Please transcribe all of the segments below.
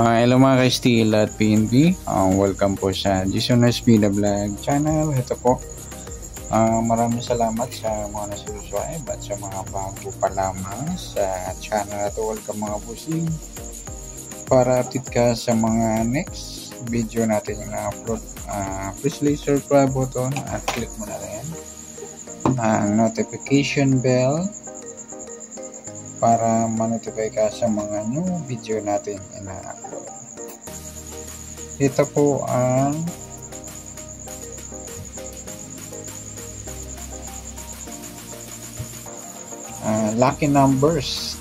Hello mga ka-Steel at PNP. Welcome po sa Jason Espina Vlog channel. Ito po. Maraming salamat sa mga nasusuway at sa mga bago pa lamang sa channel ito. Welcome mga busing. Para update ka sa mga next video natin yung na-upload. Please click subscribe button at click mo na rin ang notification bell para ma-notify ka sa mga new video natin ina-upload. Ito po ang lucky numbers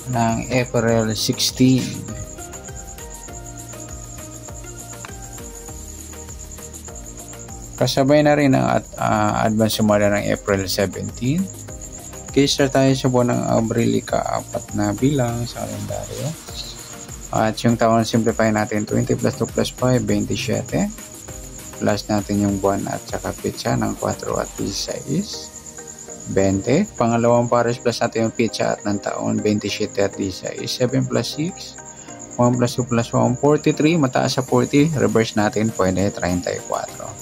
ng April 16. Kasabay na rin ang advance sumada ng April 17. Kaya tayo sa buwan ng Abril, ika-4 na bilang sa kalendaryo. At yung taon, simplify natin 20 plus 2 plus 5, 27. Plus natin yung buwan at saka pitsa ng 4 at 16, 20. Pangalawang pares plus natin yung pitsa at ng taon, 27 at 16. 7 plus 6, 1 plus 2 plus 1, 43. Mataas sa 40, reverse natin, pwede 34.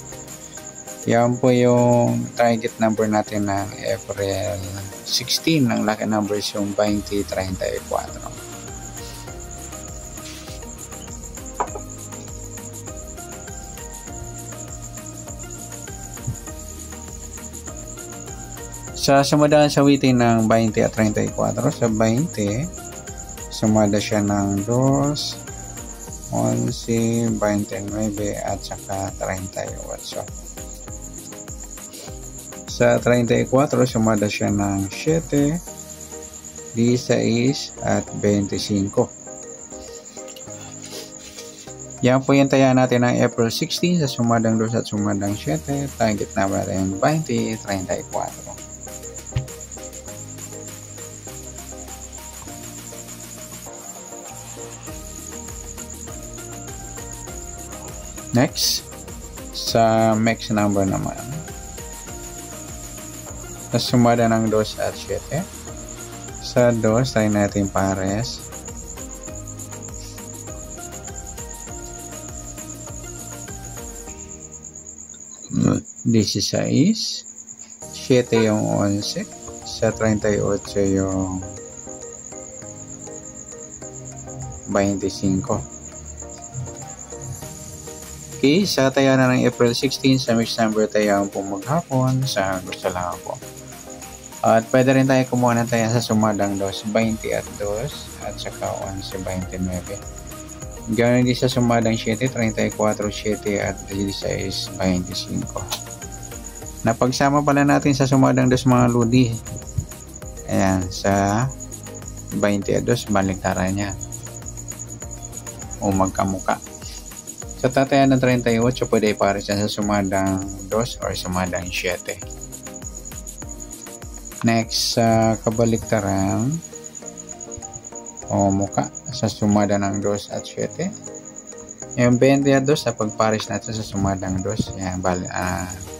Yan po yung target number natin ng April 16. Ang lucky numbers yung 2034. Sa sumadaan sa witin ng 20 at 34, sa 20, sumada siya ng 2, 11, 29 at saka 38. Sa 34, sumada siya ng 7, 16 at 25. Yan po yung taya natin ng April 16 sa sumadang 2 at sumadang 7. Target number rin 2034. Next, sa max number naman. Sa sumada ng 2 at 7. Sa 2, try natin pares. This is 7 yung 11. Sa 38 yung 25. Okay, sa taya na ng April 16, sa mix number tayo po maghapon sa gusto lang po. At pwede rin tayo kumuha ng taya sa sumadang 2, 20 at 2 at saka 11, 29. Ganoon din sa sumadang 7, 34, 7 at 16, 25. Napagsama pala natin sa sumadang 2 mga ludi. Ayan, sa 20 at 2, baliktaran niya. O magkamuka. Sa tatayan ng 38, pwede ipares yan sa sumadang 2 or sumadang 7. Next, sa kabaliktaran o muka sa sumada ng 2 at 7. Yung 20 at 2, sa pagpares natin sa sumadang 2, yan,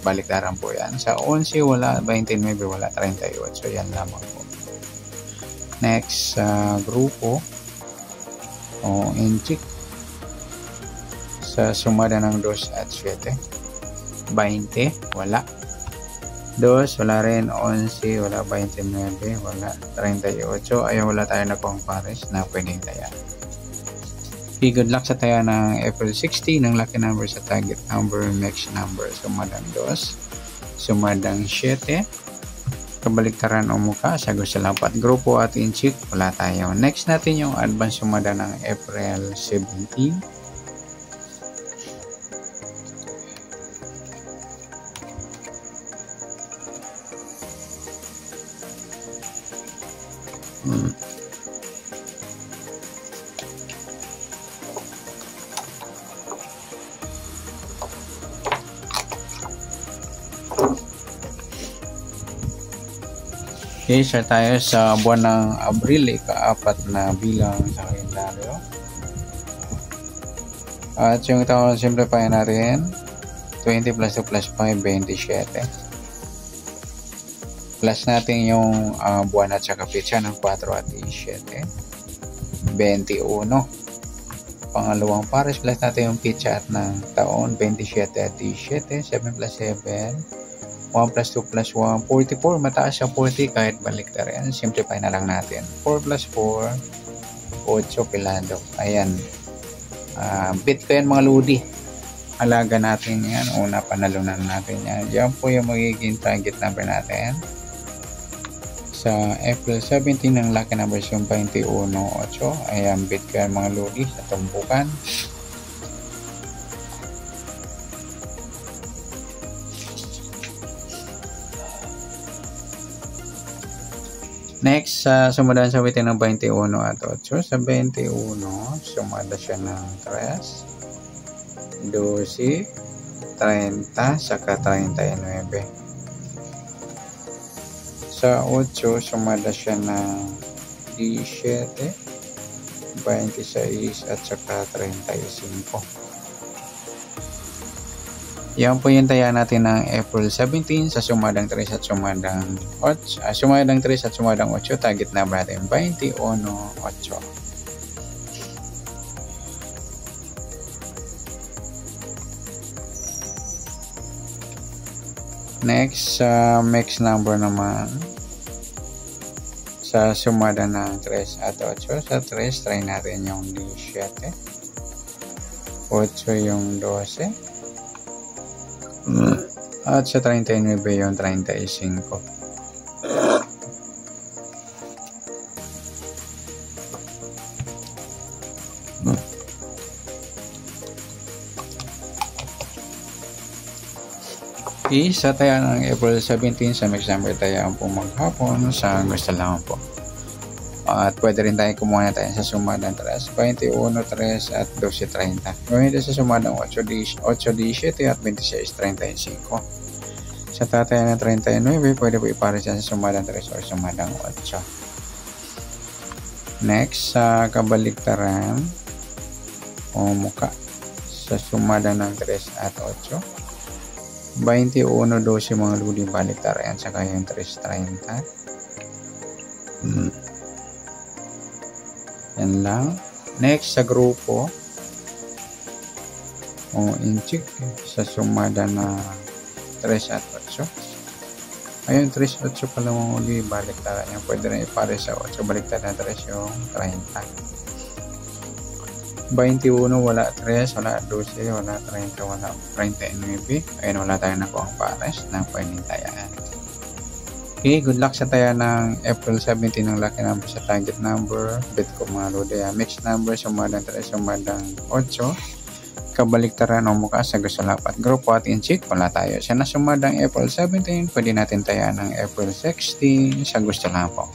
baliktaran po yan. Sa 11, wala, 29, wala, 38. So, yan lamang po. Next, sa grupo o inchik sa sumada ng 2 at 7. 20, wala. 2, wala rin. 11, wala. 29, wala. 38, ayaw wala tayo na pang pares na pwedeng taya. Okay, good luck sa taya ng April 16 ng lucky number sa target number, max number. Sumadang 2, sumadang 7, kabaliktaran o muka, sagot sa lampat, grupo at inchik, wala tayo. Next natin yung advance sumada ng April 17. Okay, share tayo sa buwan ng Abril, ika-4 na bilang sa kalendaryo. At yung taon, simplify natin 20 plus 2 plus 5, 27. Plus natin yung buwan at saka pitsa ng 4 at 7. 21. Pangalawang pares, plus natin yung pitchat ng taon, 27 at 17, 7 plus 7, 1 plus 2 plus 1, 44, mataas siya 40 kahit baliktad yan, simplify na lang natin, 4 plus 4, 8 pilado, ayan, bit ko yan mga ludi, alaga natin yan, una panalunan natin yan, yan po yung magiging target number natin. Sa April 17 ng lucky numbers yung 21-8. Ayan, bit ko yan mga lodi sa tumbukan. Next, sumundan sa bitin ng 21 at 8. Sa 21, sumada siya ng 3, 12, 30, saka 39. Sa 8, sumada siya ng 17, 26 at saka 35. Yan po yung taya natin ng April 17 sa sumadang 3 at sumadang 8. Sumadang 3 at sumadang 8, target number natin 21-8. Next, mix number naman sa sumada ng 3 at 8. Sa 3, try natin yung 17, 8 yung 12, at sa 39 yung 35. Sa taya ng April 17 sa mix number tayaan po maghapon sa gusto lang po. At pwede rin tayo kumuha na tayo sa sumadang 3, 21, 3 at 12, 30. Gawin ito sa sumadang 8, 17 at 26, 35. Sa tataya ng 39, pwede po ipares sa sumadang 3 o sumadang 8. Next, sa kabaliktaran o muka sa sumadang ng 3 at 8. 21, 12 mga luli baliktaran yan, saka yung 3, 30. Yan lang. Next, sa grupo o inchik sa sumada na 3 at 8. Ayun, 3 at 8 pala mga luli baliktaran yan. Pwede rin ipare sa 8 baliktad na 3 yung 30. 21, wala 3, wala 12, wala 30, wala 39. Ayun, wala tayong nakuha ang pares na pwedeng tayaan. Okay, good luck sa taya ng April 17 ng lucky number sa target number. Bit ko mga lodi. Mixed number, sumadang 3, sumadang 8. Kabaliktaran o mukha sa gusto lapat. Grupo at inchik, wala tayo. Sa nasumadang April 17, pwede natin tayaan ng April 16 sa gusto lang po.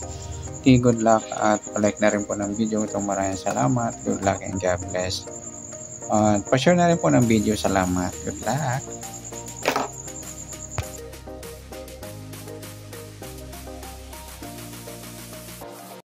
Okay, good luck at palike na rin po ng video ito. Maraming salamat. Good luck and God bless. Pa-share na rin po ng video. Salamat. Good luck.